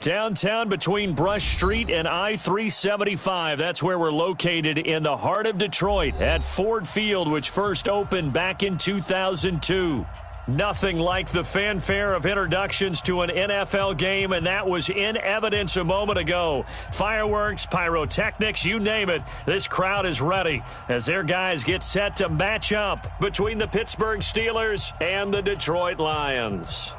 Downtown between Brush Street and I-375. That's where we're located in the heart of Detroit at Ford Field, which first opened back in 2002. Nothing like the fanfare of introductions to an NFL game, and that was in evidence a moment ago. Fireworks, pyrotechnics, you name it. This crowd is ready as their guys get set to match up between the Pittsburgh Steelers and the Detroit Lions.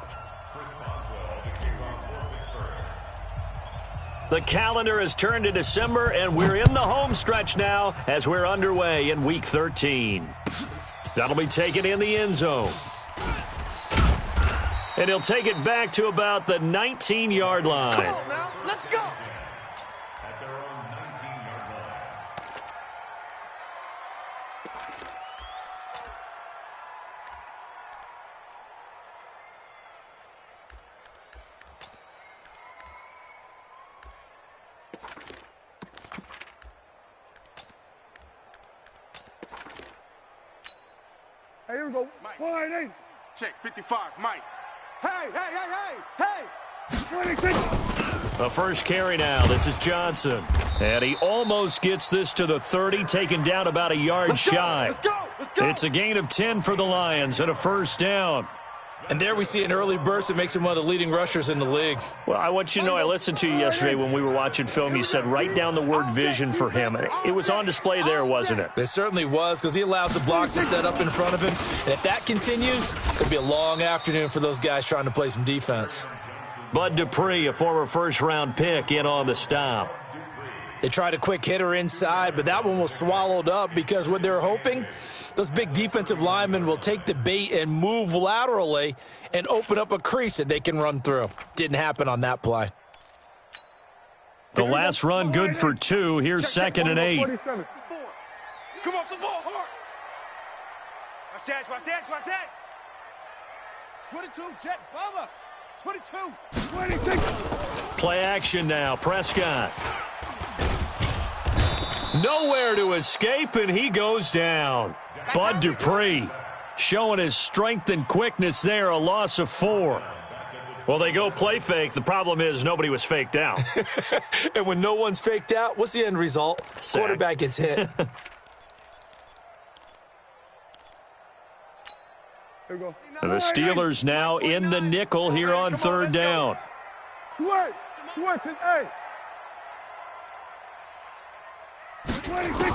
The calendar has turned to December, and we're in the home stretch now as we're underway in Week 13. That'll be taken in the end zone. And he'll take it back to about the 19-yard line. Come on now, let's go. At their own 19-yard line. Hey, here we go. Mike. 1-8. Check 55, Mike. Hey, hey, hey, hey, hey. 26. The first carry now. This is Johnson. And he almost gets this to the 30, taken down about a yard shy. Let's go. Let's go. It's a gain of 10 for the Lions and a first down. And there we see an early burst that makes him one of the leading rushers in the league. Well, I want you to know, I listened to you yesterday when we were watching film. You said write down the word vision for him. It was on display there, wasn't it? It certainly was, because he allows the blocks to set up in front of him. And if that continues, it'll be a long afternoon for those guys trying to play some defense. Bud Dupree, a former first-round pick, in on the stop. They tried a quick hitter inside, but that one was swallowed up because what they're hoping, those big defensive linemen will take the bait and move laterally and open up a crease that they can run through. Didn't happen on that play. The last run good for 2. Here's 2nd and 8. 47. Come off the ball hard. Watch that, watch that, watch that. 22, jet, Bubba. 22. 26. Play action now. Prescott. Nowhere to escape, and he goes down. Bud Dupree showing his strength and quickness there, a loss of 4. Well, they go play fake. The problem is nobody was faked out. And when no one's faked out, what's the end result? Sack. Quarterback gets hit. Here we go. The Steelers now in the nickel here on 3rd down. Sweat. Sweat to hey. 26.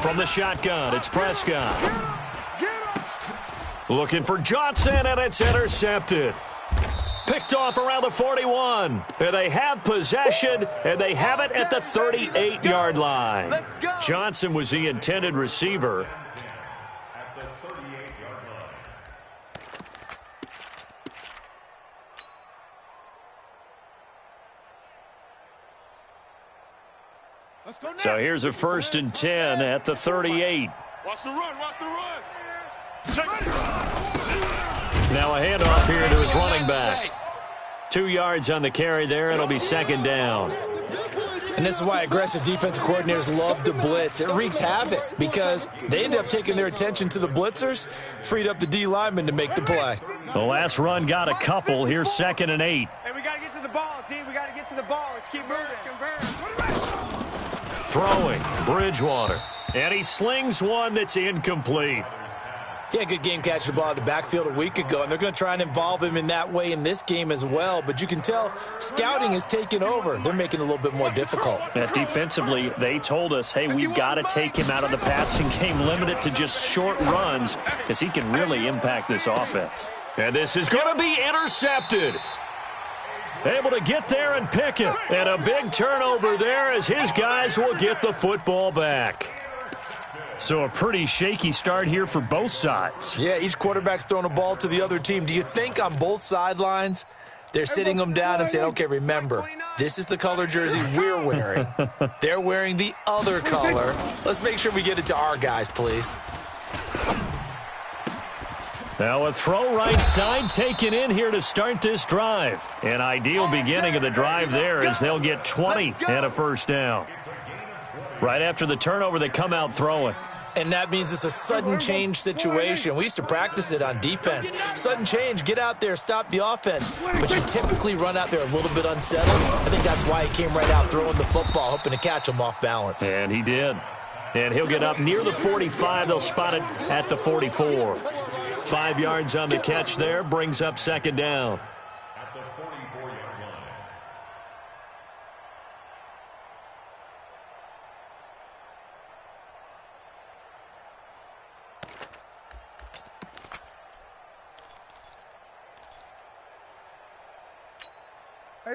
From the shotgun, it's Prescott. Get up. Looking for Johnson, and it's intercepted. Picked off around the 41. And they have possession, and they have it at the 38-yard line. Johnson was the intended receiver. At the 38-yard line. Let's go now. So here's a 1st and 10 at the 38. Watch the run, watch the run. Check it. Now a handoff here to his running back. 2 yards on the carry there. It'll be 2nd down. And this is why aggressive defensive coordinators love to blitz. It wreaks havoc because they end up taking their attention to the blitzers, freed up the D lineman to make the play. The last run got a couple. Here's 2nd and 8. Hey, we got to get to the ball, team. We got to get to the ball. Let's keep moving. Throwing, Bridgewater. And he slings one that's incomplete. He had a good game catching the ball in the backfield a week ago, and they're going to try and involve him in that way in this game as well. But you can tell scouting has taken over. They're making it a little bit more difficult. Defensively, they told us, hey, we've got to take him out of the passing game, limit it to just short runs, because he can really impact this offense. And this is going to be intercepted. Able to get there and pick it. And a big turnover there as his guys will get the football back. So a pretty shaky start here for both sides. Yeah, each quarterback's throwing a ball to the other team. Do you think on both sidelines they're sitting them down and saying, okay, remember, this is the color jersey we're wearing. They're wearing the other color. Let's make sure we get it to our guys, please. Now a throw right side taken in here to start this drive. An ideal beginning of the drive there as they'll get 20 and a first down. Right after the turnover, they come out throwing. And that means it's a sudden change situation. We used to practice it on defense. Sudden change, get out there, stop the offense. But you typically run out there a little bit unsettled. I think that's why he came right out throwing the football, hoping to catch him off balance. And he did. And he'll get up near the 45. They'll spot it at the 44. 5 yards on the catch there, brings up second down. At the 44-yard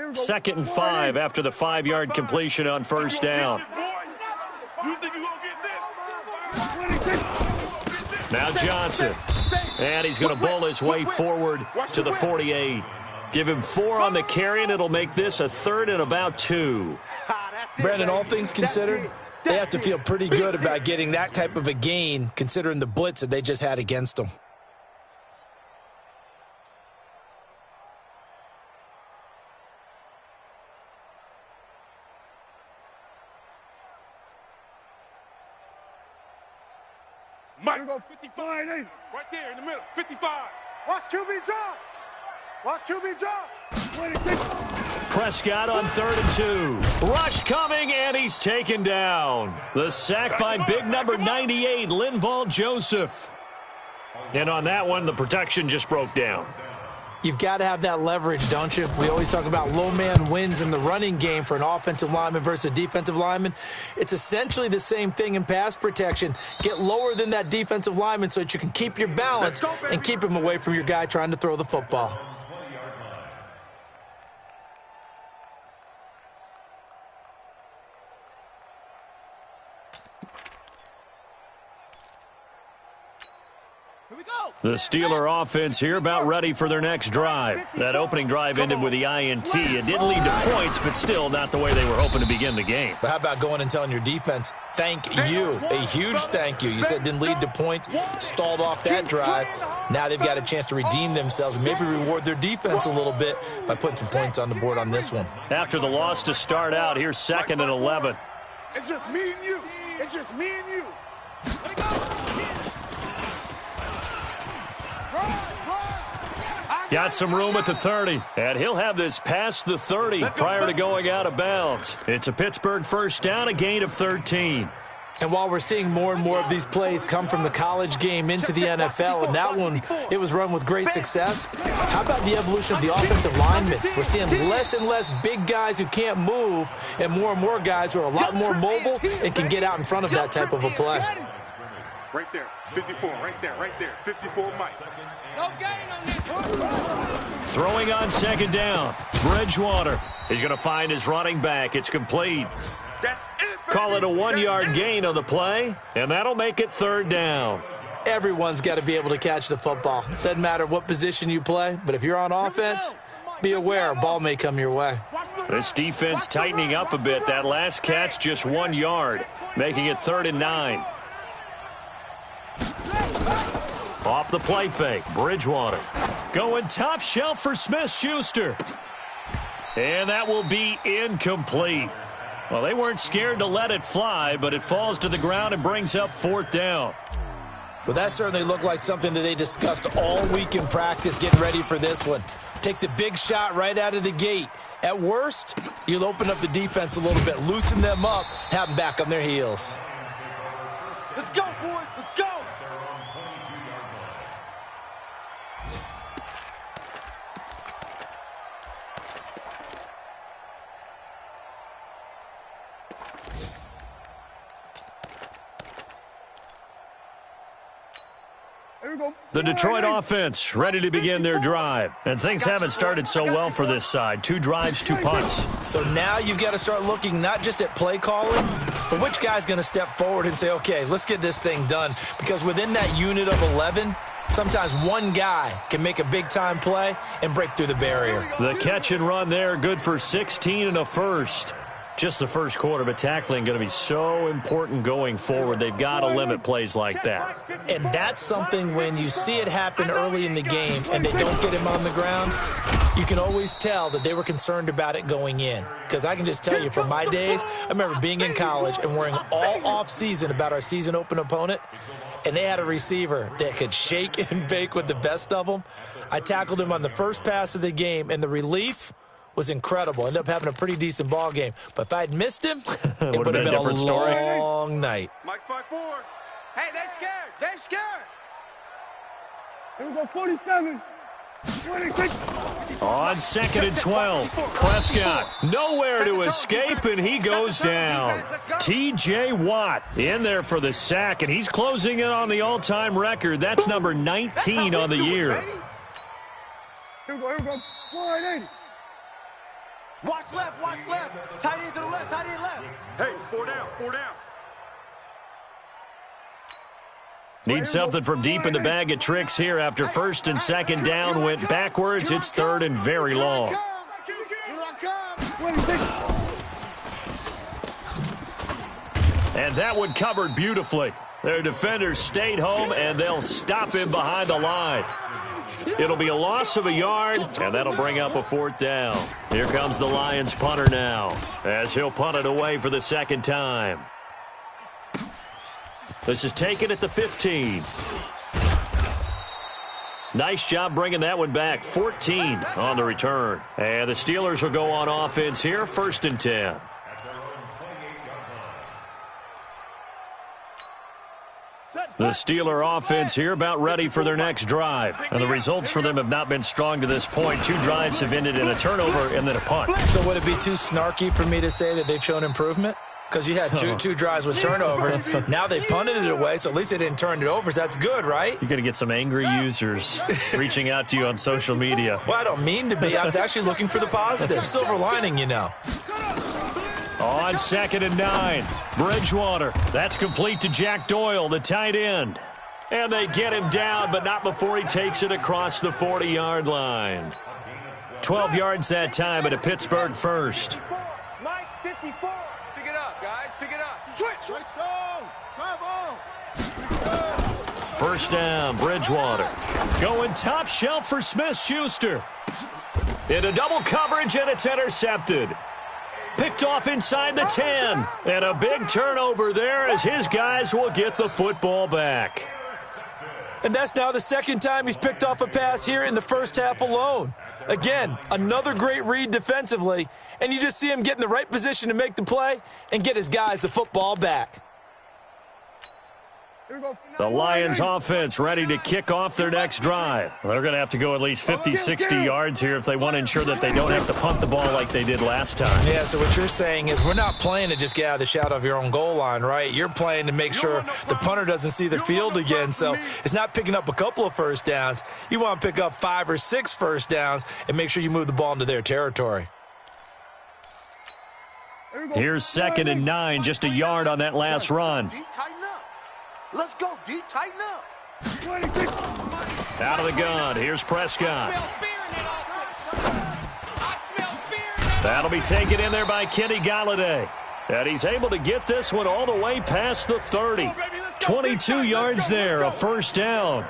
line. Second and 5 after the 5-yard completion on first down. Now Johnson. And he's going to bowl his way forward to the 48. Give him 4 on the carry, and it'll make this a 3rd and about 2. Brandon, all things considered, they have to feel pretty good about getting that type of a gain, considering the blitz that they just had against them. Mike, go 55, right there in the middle, 55. Watch QB drop. Watch QB drop. 26. Prescott on 3rd and 2. Rush coming, and he's taken down. The sack by big number 98, Linval Joseph. And on that one, the protection just broke down. You've got to have that leverage, don't you? We always talk about low man wins in the running game for an offensive lineman versus a defensive lineman. It's essentially the same thing in pass protection. Get lower than that defensive lineman so that you can keep your balance and keep him away from your guy trying to throw the football. The Steeler offense here about ready for their next drive. That opening drive ended with the INT. It didn't lead to points, but still not the way they were hoping to begin the game. But how about going and telling your defense, thank you, a huge thank you. You said it didn't lead to points, stalled off that drive. Now they've got a chance to redeem themselves and maybe reward their defense a little bit by putting some points on the board on this one. After the loss to start out, here's 2nd and 11. It's just me and you. It's just me and you. Let it go. Got some room at the 30, and he'll have this past the 30 prior to going out of bounds. It's a Pittsburgh first down, a gain of 13. And while we're seeing more and more of these plays come from the college game into the NFL, and that one, it was run with great success, how about the evolution of the offensive linemen? We're seeing less and less big guys who can't move and more guys who are a lot more mobile and can get out in front of that type of a play. Right there, 54, right there, 54 Mike. Throwing on second down, Bridgewater. He's going to find his running back. It's complete. Call it a 1-yard gain on the play, and that'll make it 3rd down. Everyone's got to be able to catch the football. Doesn't matter what position you play, but if you're on offense, be aware a ball may come your way. This defense tightening up a bit. That last catch just 1 yard, making it 3rd and 9. Off the play fake, Bridgewater. Going top shelf for Smith-Schuster. And that will be incomplete. Well, they weren't scared to let it fly, but it falls to the ground and brings up 4th down. Well, that certainly looked like something that they discussed all week in practice getting ready for this one. Take the big shot right out of the gate. At worst, you'll open up the defense a little bit, loosen them up, have them back on their heels. Let's go, boys. Let's go. The Detroit offense ready to begin their drive. And things haven't started so well for this side. 2 drives, 2 punts. So now you've got to start looking not just at play calling, but which guy's going to step forward and say, okay, let's get this thing done. Because within that unit of 11, sometimes one guy can make a big-time play and break through the barrier. The catch and run there, good for 16 and a first. Just the first quarter, but tackling going to be so important going forward. They've got to limit plays like that. And that's something when you see it happen early in the game and they don't get him on the ground, you can always tell that they were concerned about it going in. Because I can just tell you from my days, I remember being in college and worrying all off-season about our season open opponent, and they had a receiver that could shake and bake with the best of them. I tackled him on the first pass of the game, and the relief was incredible. Ended up having a pretty decent ball game. But if I'd missed him, it would have been a long night. Mike's 5-4. Hey, they're scared. They're scared. Here we go, 47. 26. On 2nd and 12, Prescott nowhere to escape, and he goes down. T.J. Watt in there for the sack, and he's closing in on the all-time record. That's number 19 on the year. Here we go, 180. Watch left, watch left. Tight end to the left, tight end left. Hey, 4 down, 4 down. Need something from deep in the bag of tricks here after 1st and 2nd down went backwards. It's 3rd and very long. And that one covered beautifully. Their defenders stayed home, and they'll stop him behind the line. It'll be a loss of a yard, and that'll bring up a 4th down. Here comes the Lions punter now, as he'll punt it away for the 2nd time. This is taken at the 15. Nice job bringing that one back. 14 on the return. And the Steelers will go on offense here, 1st and 10. The Steeler offense here about ready for their next drive. And the results for them have not been strong to this point. 2 drives have ended in a turnover and then a punt. So would it be too snarky for me to say that they've shown improvement? Because you had two drives with turnovers. Now they punted it away, so at least they didn't turn it over. So that's good, right? You're going to get some angry users reaching out to you on social media. Well, I don't mean to be. I was actually looking for the positive. Silver lining, you know. On 2nd and 9, Bridgewater. That's complete to Jack Doyle, the tight end. And they get him down, but not before he takes it across the 40-yard line. 12 yards that time at a Pittsburgh first. Mike, 54. Pick it up, guys. Pick it up. Switch. Right on. Drive on. 1st down, Bridgewater. Going top shelf for Smith-Schuster. Into double coverage, and it's intercepted. Picked off inside the 10. And a big turnover there as his guys will get the football back. And that's now the 2nd time he's picked off a pass here in the first half alone. Again, another great read defensively, and you just see him get in the right position to make the play and get his guys the football back. The Lions offense ready to kick off their next drive. They're going to have to go at least 50, 60 yards here if they want to ensure that they don't have to punt the ball like they did last time. Yeah, so what you're saying is we're not playing to just get out of the shadow of your own goal line, right? You're playing to make sure the punter doesn't see the field again. So it's not picking up a couple of 1st downs. You want to pick up 5 or 6 1st downs and make sure you move the ball into their territory. Here's 2nd and 9, just a yard on that last run. Tighten up. Let's go, D. Tighten up. Out of the gun, here's Prescott. That'll be taken in there by Kenny Galladay. And he's able to get this one all the way past the 30. 22 yards there, a 1st down.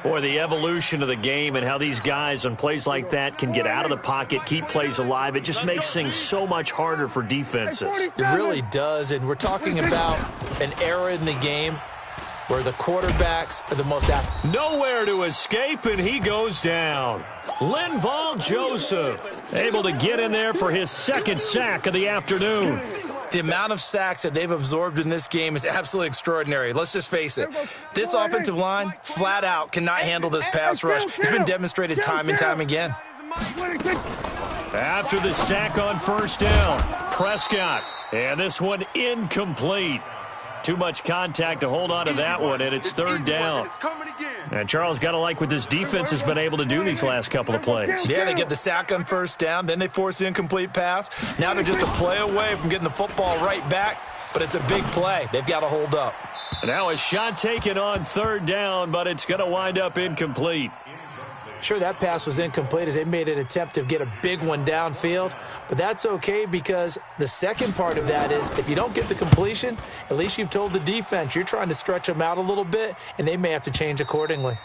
Boy, the evolution of the game and how these guys on plays like that can get out of the pocket, keep plays alive, it just makes things so much harder for defenses. It really does, and we're talking about an era in the game where the quarterbacks are the most athletic. Nowhere to escape, and he goes down. Linval Joseph able to get in there for his 2nd sack of the afternoon. The amount of sacks that they've absorbed in this game is absolutely extraordinary. Let's just face it. This offensive line, flat out, cannot handle this pass rush. It's been demonstrated time and time again. After the sack on 1st down, Prescott. And this one incomplete. Too much contact to hold on to that one, and it's 3rd down. And Charles, got to like what this defense has been able to do these last couple of plays. Yeah, they get the sack on 1st down, then they force the incomplete pass. Now they're just a play away from getting the football right back, but it's a big play. They've got to hold up. Now a shot taken on 3rd down, but it's going to wind up incomplete. Sure, that pass was incomplete as they made an attempt to get a big one downfield, but that's okay because the second part of that is if you don't get the completion, at least you've told the defense you're trying to stretch them out a little bit, and they may have to change accordingly.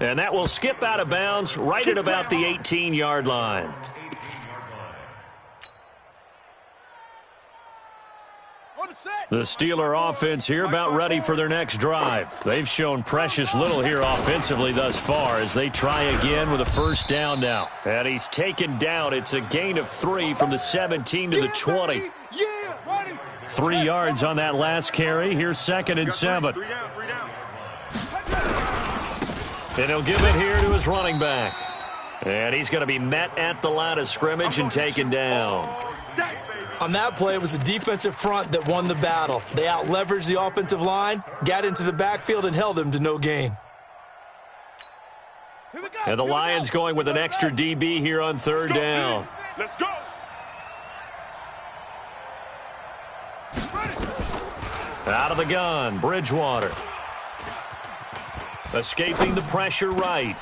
And that will skip out of bounds right at about the 18-yard line. The Steeler offense here about ready for their next drive. They've shown precious little here offensively thus far as they try again with a first down now. And he's taken down. It's a gain of 3 from the 17 to the 20. 3 yards on that last carry. Here's 2nd and 7. And he'll give it here to his running back. And he's going to be met at the line of scrimmage and taken down. On that play, it was the defensive front that won the battle. They out-leveraged the offensive line, got into the backfield, and held them to no gain. And the Lions going with an extra DB here on 3rd down. Let's go. Out of the gun, Bridgewater. Escaping the pressure right.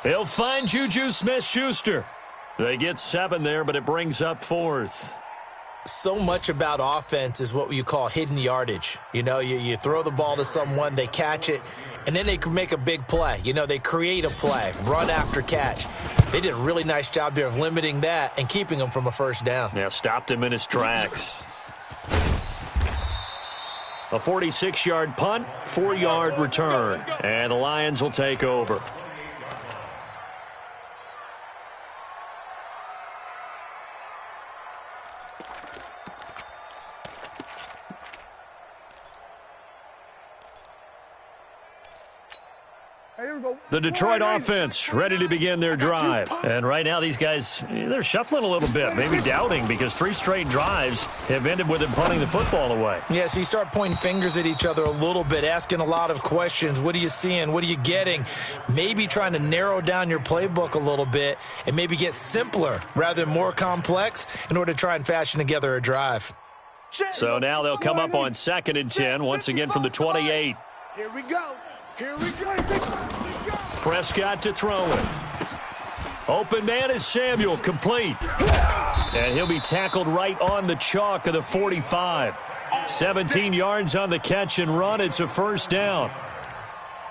He'll find Juju Smith-Schuster. They get 7 there, but it brings up 4th. So much about offense is what you call hidden yardage. You know, you throw the ball to someone, they catch it, and then they can make a big play. You know, they create a play, run after catch. They did a really nice job there of limiting that and keeping him from a first down. Yeah, stopped him in his tracks. A 46-yard punt, 4-yard return, and the Lions will take over. The Detroit offense ready to begin their drive. And right now these guys, they're shuffling a little bit, maybe doubting because 3 straight drives have ended with them punting the football away. Yeah, so you start pointing fingers at each other a little bit, asking a lot of questions. What are you seeing? What are you getting? Maybe trying to narrow down your playbook a little bit and maybe get simpler rather than more complex in order to try and fashion together a drive. So now they'll come up on 2nd and 10 once again from the 28. Here we go. Here we go. Prescott to throw it. Open man is Samuel, complete. And he'll be tackled right on the chalk of the 45. 17 yards on the catch and run. It's a first down.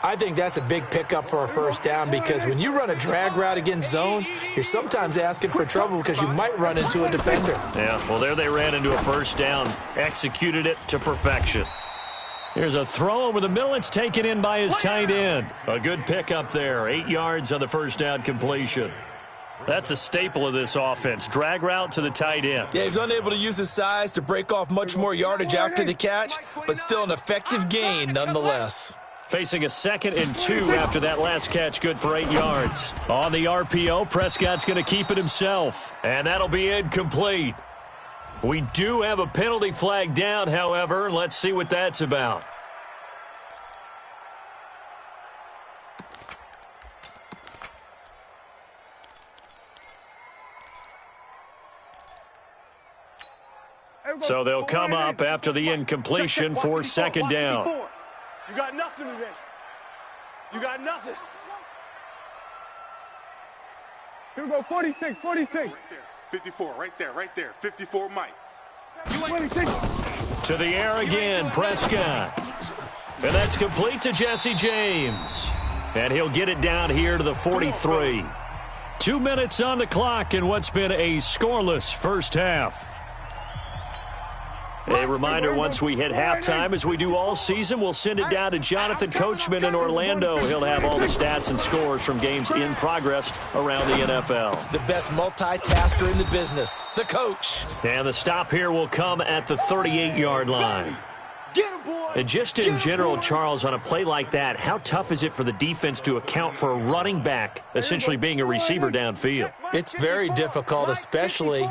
I think that's a big pickup for a first down because when you run a drag route against zone, you're sometimes asking for trouble because you might run into a defender. Yeah, well, there they ran into a first down. Executed it to perfection. Here's a throw over the middle. It's taken in by his tight end. A good pickup there. 8 yards on the first down completion. That's a staple of this offense. Drag route to the tight end. Yeah, he's unable to use his size to break off much more yardage after the catch, but still an effective gain nonetheless. Facing a 2nd and 2 after that last catch, good for 8 yards. On the RPO, Prescott's going to keep it himself, and that'll be incomplete. We do have a penalty flag down, however. Let's see what that's about. So they'll come up after the incompletion for 2nd down. You got nothing today. You got nothing. Here we go, 46, 46. 54, right there. 54, Mike. 26. To the air again, Prescott. And that's complete to Jesse James. And he'll get it down here to the 43. 2 minutes on the clock in what's been a scoreless first half. A reminder, once we hit halftime, as we do all season, we'll send it down to Jonathan Coachman in Orlando. He'll have all the stats and scores from games in progress around the NFL. The best multitasker in the business, the coach. And the stop here will come at the 38-yard line. Get him, boy. And just in general, Charles, on a play like that, how tough is it for the defense to account for a running back essentially being a receiver downfield? It's very difficult, especially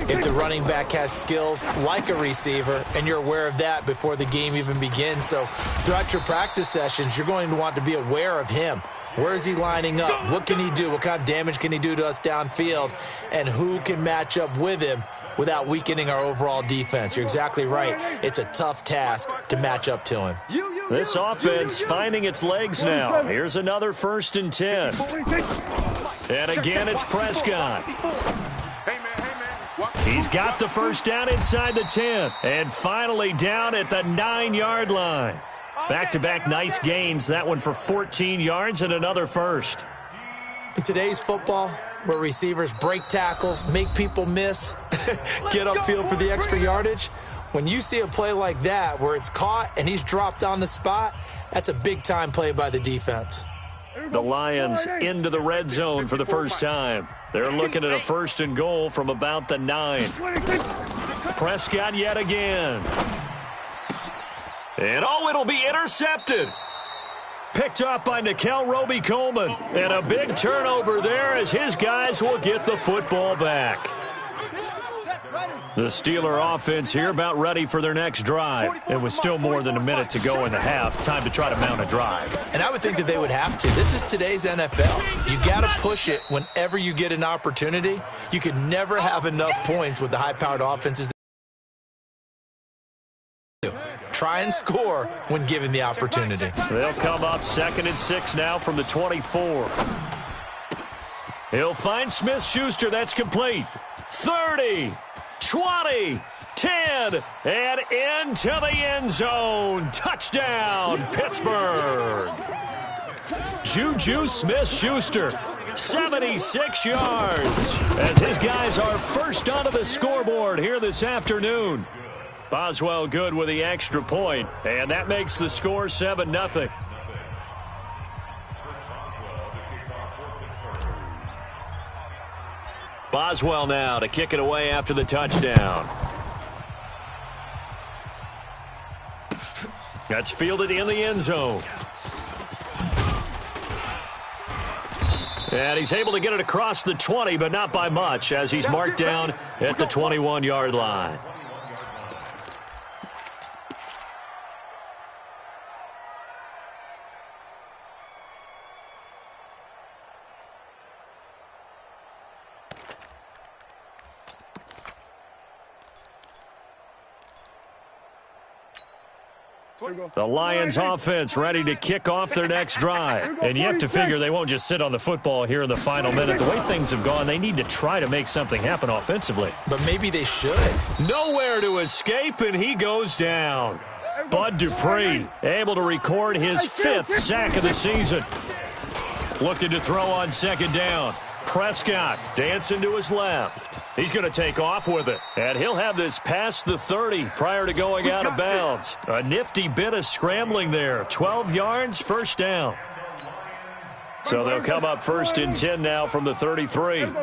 if the running back has skills like a receiver, and you're aware of that before the game even begins. So throughout your practice sessions, you're going to want to be aware of him. Where is he lining up? What can he do? What kind of damage can he do to us downfield? And who can match up with him without weakening our overall defense? You're exactly right. It's a tough task to match up to him. You. This offense finding its legs now. Here's another 1st and 10. And again, it's Prescott. He's got the first down inside the 10. And finally down at the 9-yard line. Back-to-back nice gains. That one for 14 yards and another first. In today's football, where receivers break tackles, make people miss, get upfield for the extra yardage, when you see a play like that where it's caught and he's dropped on the spot, that's a big-time play by the defense. The Lions into the red zone for the first time. They're looking at a 1st and goal from about the 9. Prescott yet again. And it'll be intercepted. Picked up by Nikel Roby-Coleman. And a big turnover there as his guys will get the football back. The Steeler offense here about ready for their next drive. It was still more than a minute to go in the half. Time to try to mount a drive. And I would think that they would have to. This is today's NFL. You got to push it whenever you get an opportunity. You could never have enough points with the high-powered offenses. Try and score when given the opportunity. They'll come up 2nd and 6 now from the 24. He'll find Smith-Schuster. That's complete. 30, 20, 10, and into the end zone. Touchdown, Pittsburgh. Juju Smith-Schuster, 76 yards, as his guys are first onto the scoreboard here this afternoon. Osml good with the extra point, and that makes the score 7-0. Osml now to kick it away after the touchdown. That's fielded in the end zone. And he's able to get it across the 20, but not by much, as he's marked down at the 21-yard line. The Lions offense ready to kick off their next drive. And you have to figure they won't just sit on the football here in the final minute. The way things have gone, they need to try to make something happen offensively. But maybe they should. Nowhere to escape, and he goes down. Bud Dupree able to record his 5th sack of the season. Looking to throw on 2nd down. Prescott dancing to his left. He's going to take off with it. And he'll have this past the 30 prior to going out of bounds. A nifty bit of scrambling there. 12 yards, first down. So they'll come up 1st and 10 now from the 33. And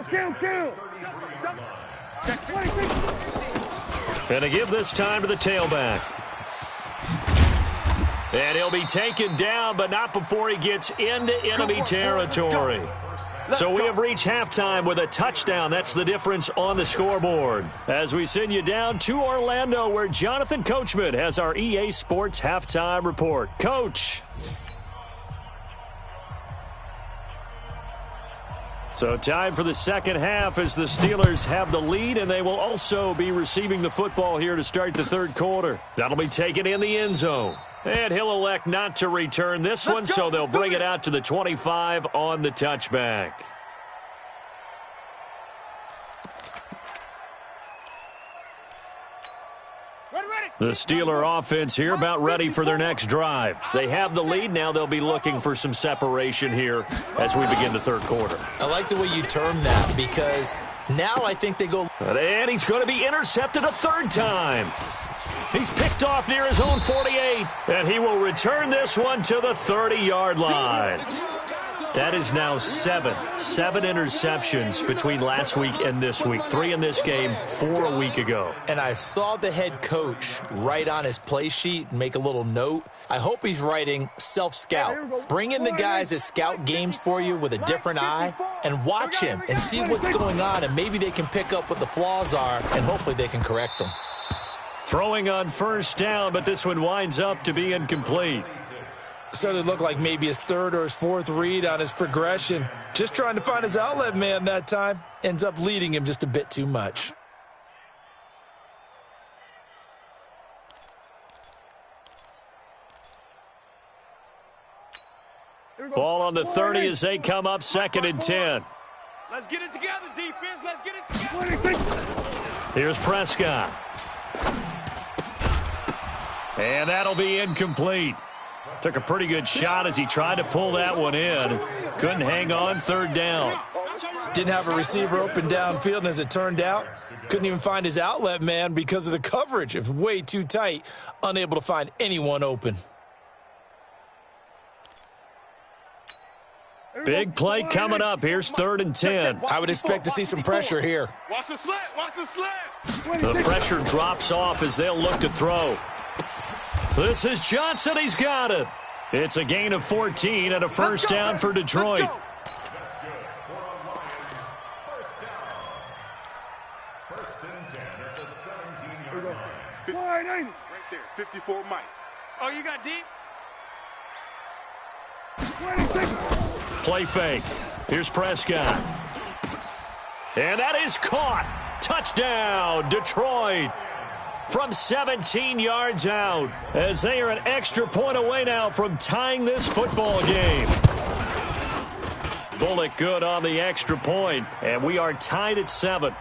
to give this time to the tailback. And he'll be taken down, but not before he gets into enemy territory. So we have reached halftime with a touchdown. That's the difference on the scoreboard. As we send you down to Orlando, where Jonathan Coachman has our EA Sports Halftime Report. Coach. So time for the second half as the Steelers have the lead, and they will also be receiving the football here to start the third quarter. That'll be taken in the end zone. And he'll elect not to return this one, so they'll bring it out to the 25 on the touchback. The Steeler offense here about ready for their next drive. They have the lead. Now they'll be looking for some separation here as we begin the third quarter. I like the way you term that, because now I think they go. And he's going to be intercepted a third time. He's picked off near his own 48, and he will return this one to the 30-yard line. That is now 7 interceptions between last week and this week. 3 in this game, 4 a week ago. And I saw the head coach write on his play sheet and make a little note. I hope he's writing self-scout. Bring in the guys that scout games for you with a different eye and watch him and see what's going on, and maybe they can pick up what the flaws are, and hopefully they can correct them. Throwing on first down, but this one winds up to be incomplete. Started to look like maybe his 3rd or his 4th read on his progression. Just trying to find his outlet man that time. Ends up leading him just a bit too much. Ball on the 30 as they come up 2nd and 10. Let's get it together, defense. Let's get it together. Here's Prescott. And that'll be incomplete. Took a pretty good shot as he tried to pull that one in. Couldn't hang on 3rd down. Didn't have a receiver open downfield, and as it turned out, couldn't even find his outlet man because of the coverage. It was way too tight, unable to find anyone open. Big play coming up. Here's 3rd and 10. I would expect to see some pressure here. Watch the slant. Watch the slant. The pressure drops off as they'll look to throw. This is Johnson. He's got it. It's a gain of 14 and a first down for Detroit. Right there, 54 Mike. Oh, you got deep? Play fake. Here's Prescott. And that is caught. Touchdown, Detroit. From 17 yards out, as they are an extra point away now from tying this football game. Bullock good on the extra point, and we are tied at 7.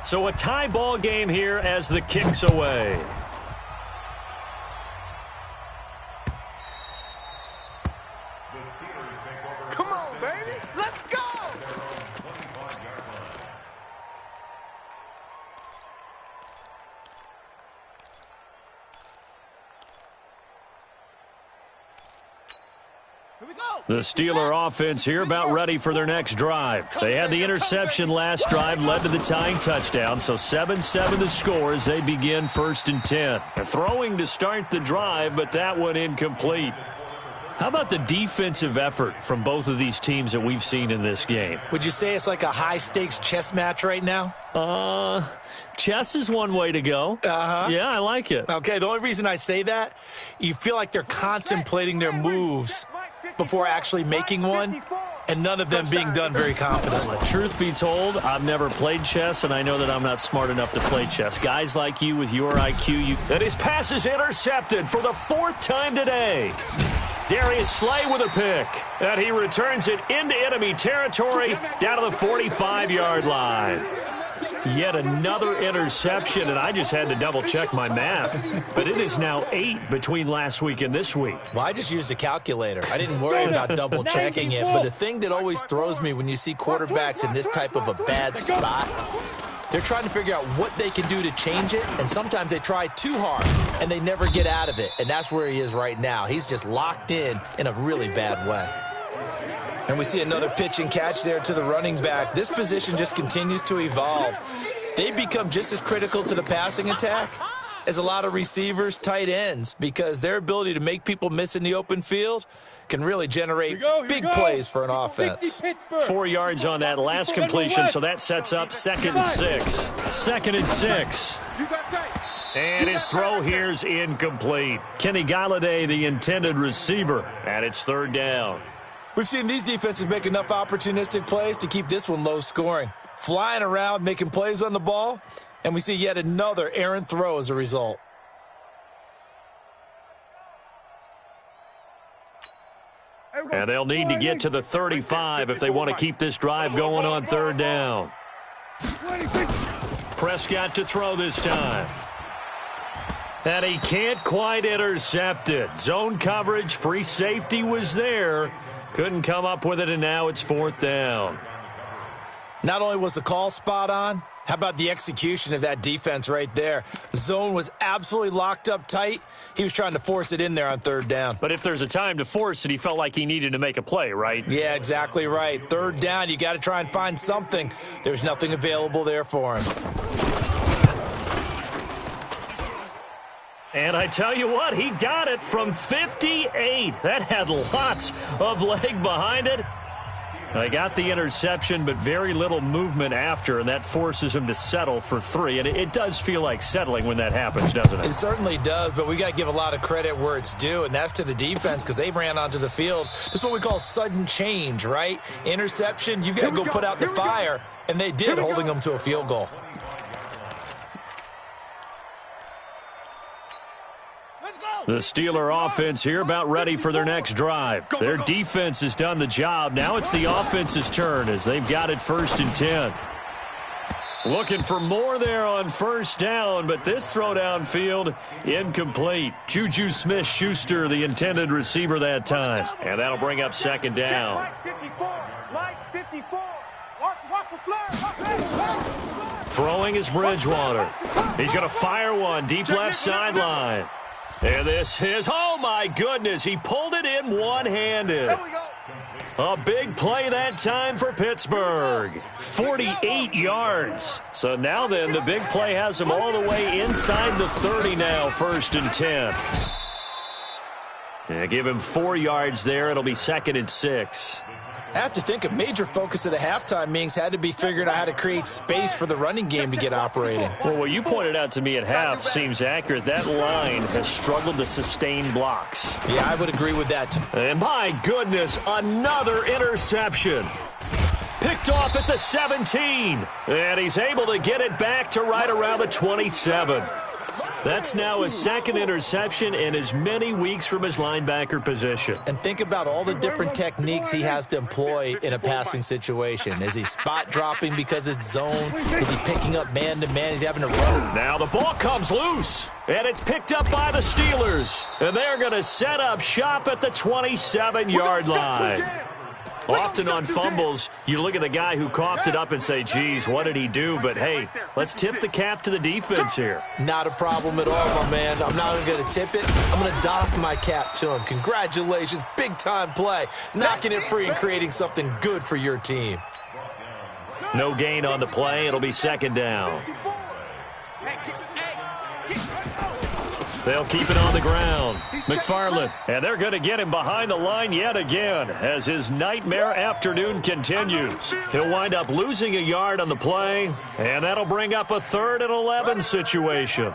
So a tie ball game here as the kick's away. Come on, baby. Let's go. Here we go. The Steeler offense here about ready for their next drive. They had the interception last drive, led to the tying touchdown, so 7-7 the score as they begin 1st and 10. They're throwing to start the drive, but that one incomplete. How about the defensive effort from both of these teams that we've seen in this game? Would you say it's like a high-stakes chess match right now? Chess is one way to go. Yeah, I like it. Okay, the only reason I say that, you feel like they're contemplating their moves before actually making one, and none of them being done very confidently. Truth be told, I've never played chess, and I know that I'm not smart enough to play chess. Guys like you with your IQ, and his pass is intercepted for the 4th time today. Darius Slay with a pick, and he returns it into enemy territory down to the 45-yard line. Yet another interception, and I just had to double-check my math. But it is now 8 between last week and this week. Well, I just used a calculator. I didn't worry about double-checking it. But the thing that always throws me when you see quarterbacks in this type of a bad spot, they're trying to figure out what they can do to change it, and sometimes they try too hard, and they never get out of it. And that's where he is right now. He's just locked in a really bad way. And we see another pitch and catch there to the running back. This position just continues to evolve. They become just as critical to the passing attack as a lot of receivers, tight ends, because their ability to make people miss in the open field can really generate big plays for an offense. 4 yards on that last completion, so that sets up 2nd and 6. 2nd and 6. And his throw here's incomplete. Kenny Galladay, the intended receiver, and it's 3rd down. We've seen these defenses make enough opportunistic plays to keep this one low scoring. Flying around, making plays on the ball, and we see yet another errant throw as a result. And they'll need to get to the 35 if they want to keep this drive going on 3rd down. Prescott to throw this time. And he can't quite intercept it. Zone coverage, free safety was there. Couldn't come up with it, and now it's 4th down. Not only was the call spot on, how about the execution of that defense right there? The zone was absolutely locked up tight. He was trying to force it in there on 3rd down. But if there's a time to force it, he felt like he needed to make a play, right? Yeah, exactly right. 3rd down, you got to try and find something. There's nothing available there for him. And I tell you what, he got it from 58. That had lots of leg behind it. They got the interception, but very little movement after, and that forces him to settle for 3. And it does feel like settling when that happens, doesn't it? It certainly does, but we got to give a lot of credit where it's due, and that's to the defense because they ran onto the field. This is what we call sudden change, right? Interception, you've got to go put out the fire, and they did, holding them to a field goal. Let's go. The Steeler offense here about ready for their next drive. Their defense has done the job. Now it's the offense's turn as they've got it 1st and 10. Looking for more there on 1st down, but this throw downfield incomplete. Juju Smith-Schuster, the intended receiver that time. And that'll bring up 2nd down. Mike 54. Watch the flag. Throwing is Bridgewater. He's going to fire one deep left sideline. And this is, oh my goodness, he pulled it in one-handed. There we go. A big play that time for Pittsburgh. 48 yards. So now then, the big play has them all the way inside the 30 now, 1st and 10. Yeah, give him 4 yards there. It'll be 2nd and 6. I have to think a major focus of the halftime meetings had to be figuring out how to create space for the running game to get operating. Well, what you pointed out to me at half seems accurate. That line has struggled to sustain blocks. Yeah, I would agree with that. And my goodness, another interception. Picked off at the 17. And he's able to get it back to right around the 27. That's now his 2nd interception in as many weeks from his linebacker position. And think about all the different techniques he has to employ in a passing situation. Is he spot dropping because it's zone? Is he picking up man-to-man? Is he having to run? Now the ball comes loose, and it's picked up by the Steelers. And they're going to set up shop at the 27-yard line. Often on fumbles, you look at the guy who coughed it up and say, geez, what did he do? But, hey, let's tip the cap to the defense here. Not a problem at all, my man. I'm not even going to tip it. I'm going to doff my cap to him. Congratulations. Big-time play. Knocking it free and creating something good for your team. No gain on the play. It'll be 2nd down. They'll keep it on the ground. McFarland, and they're going to get him behind the line yet again as his nightmare afternoon continues. He'll wind up losing a yard on the play, and that'll bring up a 3rd and 11 situation.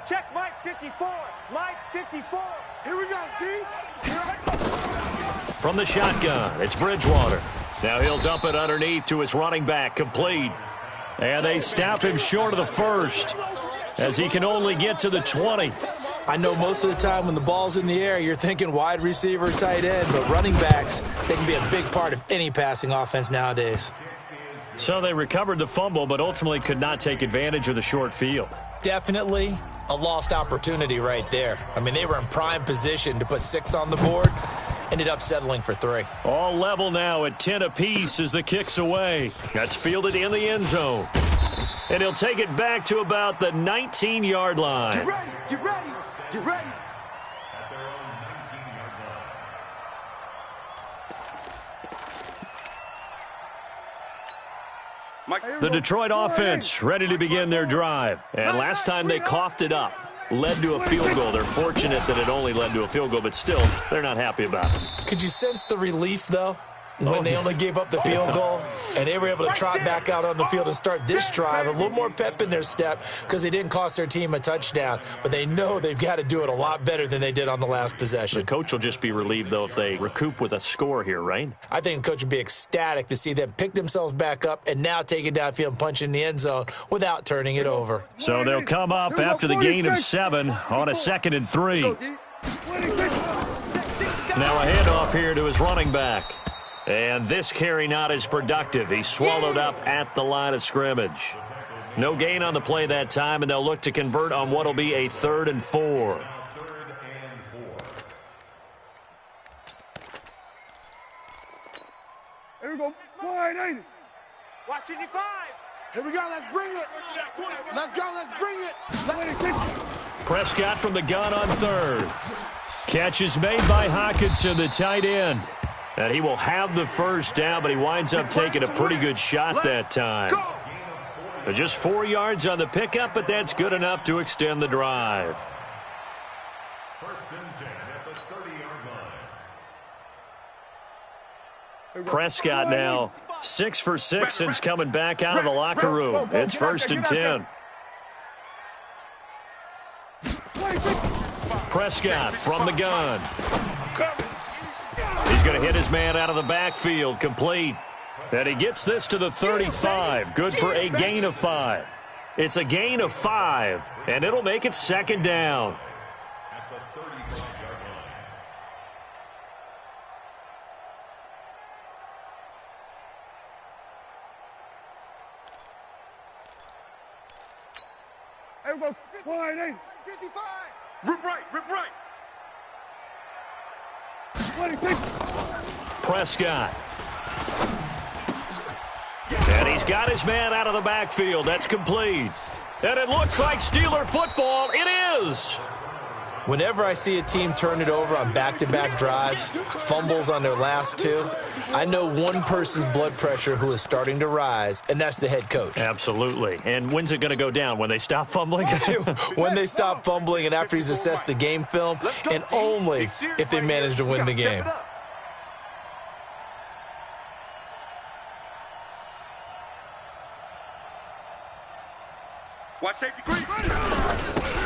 Check Mike 54. Mike 54. Here we go, T. From the shotgun, it's Bridgewater. Now he'll dump it underneath to his running back, complete. And they stop him short of the 1st as he can only get to the 20. I know most of the time when the ball's in the air, you're thinking wide receiver, tight end, but running backs, they can be a big part of any passing offense nowadays. So they recovered the fumble, but ultimately could not take advantage of the short field. Definitely a lost opportunity right there. I mean, they were in prime position to put 6 on the board, ended up settling for 3. All level now at 10 apiece as the kick's away. That's fielded in the end zone. And he'll take it back to about the 19-yard line. Get ready, get ready, get ready. The Detroit offense ready to begin their drive. And last time they coughed it up, led to a field goal. They're fortunate that it only led to a field goal, but still, they're not happy about it. Could you sense the relief, though, when they only gave up the field goal and they were able to trot back out on the field and start this drive? A little more pep in their step because they didn't cost their team a touchdown, but they know they've got to do it a lot better than they did on the last possession. The coach will just be relieved, though, if they recoup with a score here, right? I think the coach would be ecstatic to see them pick themselves back up and now take it downfield and punch in the end zone without turning it over. So they'll come up after the gain of 7 on a 2nd and 3. Now a handoff here to his running back. And this carry not as productive. He's swallowed up at the line of scrimmage. No gain on the play that time, and they'll look to convert on what will be a 3rd and 4. Here we go. Wide, ain't it? Watch 55. Here we go. Let's bring it. Let's go. Let's bring it. Prescott from the gun on 3rd. Catch is made by Hockenson, the tight end. And he will have the 1st down, but he winds up taking a pretty good shot that time. Just 4 yards on the pickup, but that's good enough to extend the drive. 1st and 10 at the 30-yard line. Prescott now 6 for 6 since coming back out of the locker room. It's 1st and 10. Prescott from the gun. He's going to hit his man out of the backfield, complete. And he gets this to the 35. Good for a gain of 5. It's a gain of 5, and it'll make it 2nd down. Everybody, 55. Rip right, rip right. 26. Prescott. And he's got his man out of the backfield. That's complete. And it looks like Steeler football. It is. Whenever I see a team turn it over on back-to-back drives, fumbles on their last two, I know one person's blood pressure who is starting to rise, and that's the head coach. Absolutely. And when's it going to go down? When they stop fumbling? When they stop fumbling and after he's assessed the game film, and only if they manage to win the game. Watch safety green.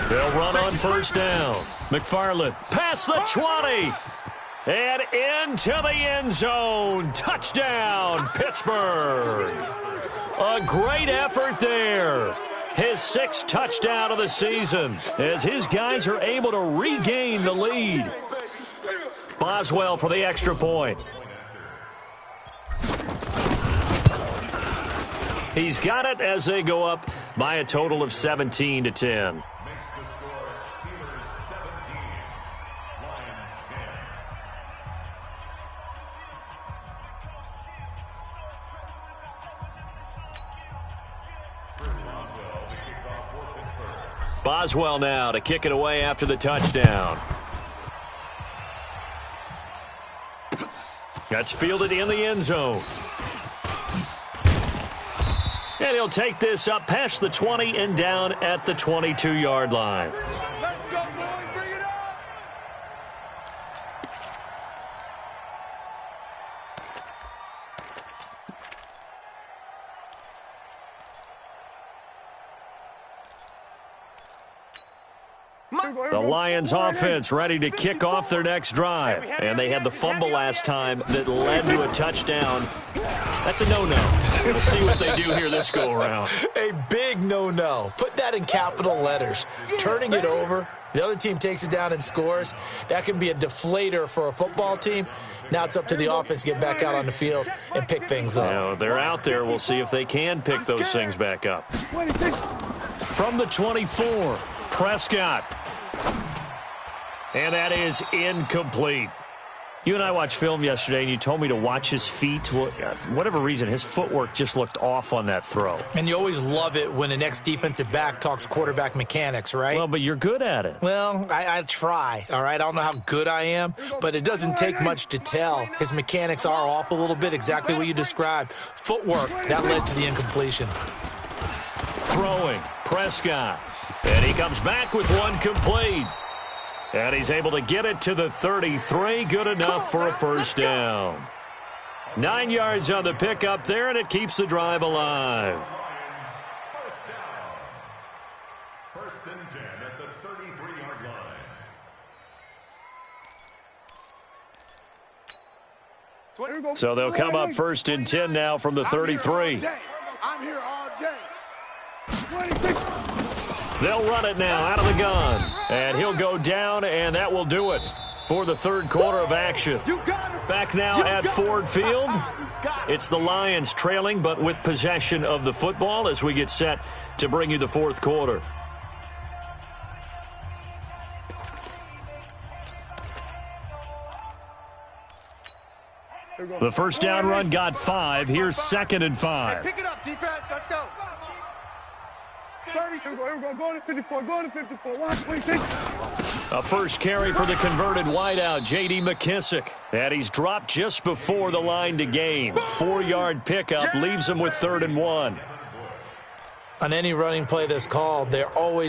They'll run on first down. McFarland past the 20. And into the end zone. Touchdown, Pittsburgh. A great effort there. His 6th touchdown of the season as his guys are able to regain the lead. Boswell for the extra point. He's got it as they go up by a total of 17-10. Boswell now to kick it away after the touchdown. That's fielded in the end zone. And he'll take this up past the 20 and down at the 22-yard line. Let's go, boys. Bring it up. The Lions offense ready to kick off their next drive. And they had the fumble last time that led to a touchdown. That's a no-no. We'll see what they do here this go-around. A big no-no. Put that in capital letters. Turning it over, the other team takes it down and scores. That can be a deflator for a football team. Now it's up to the offense to get back out on the field and pick things up. Now, they're out there. We'll see if they can pick those things back up. From the 24, Prescott. And that is incomplete. You and I watched film yesterday, and you told me to watch his feet. Well, for whatever reason, his footwork just looked off on that throw. And you always love it when an ex-defensive back talks quarterback mechanics, right? Well, but you're good at it. Well, I try, all right? I don't know how good I am, but it doesn't take much to tell. His mechanics are off a little bit, exactly what you described. Footwork, that led to the incompletion. Throwing, Prescott. And he comes back with one complete. And he's able to get it to the 33. Good enough for a first down. 9 yards on the pickup there, and it keeps the drive alive. First and 10 at the 33-yard line. So they'll come up first and 10 now from the 33. I'm here all day. They'll run it now out of the gun. And he'll go down, and that will do it for the third quarter of action. Back now at Ford Field. It's the Lions trailing, but with possession of the football as we get set to bring you the fourth quarter. The first down run got 5. Here's 2nd and 5. Pick it up, defense. Let's go. 30. Go to 54. Go to 54. Watch, please. A first carry for the converted wideout, J.D. McKissick. And he's dropped just before the line to gain. 4-yard pickup leaves him with 3rd and 1. On any running play that's called, they're always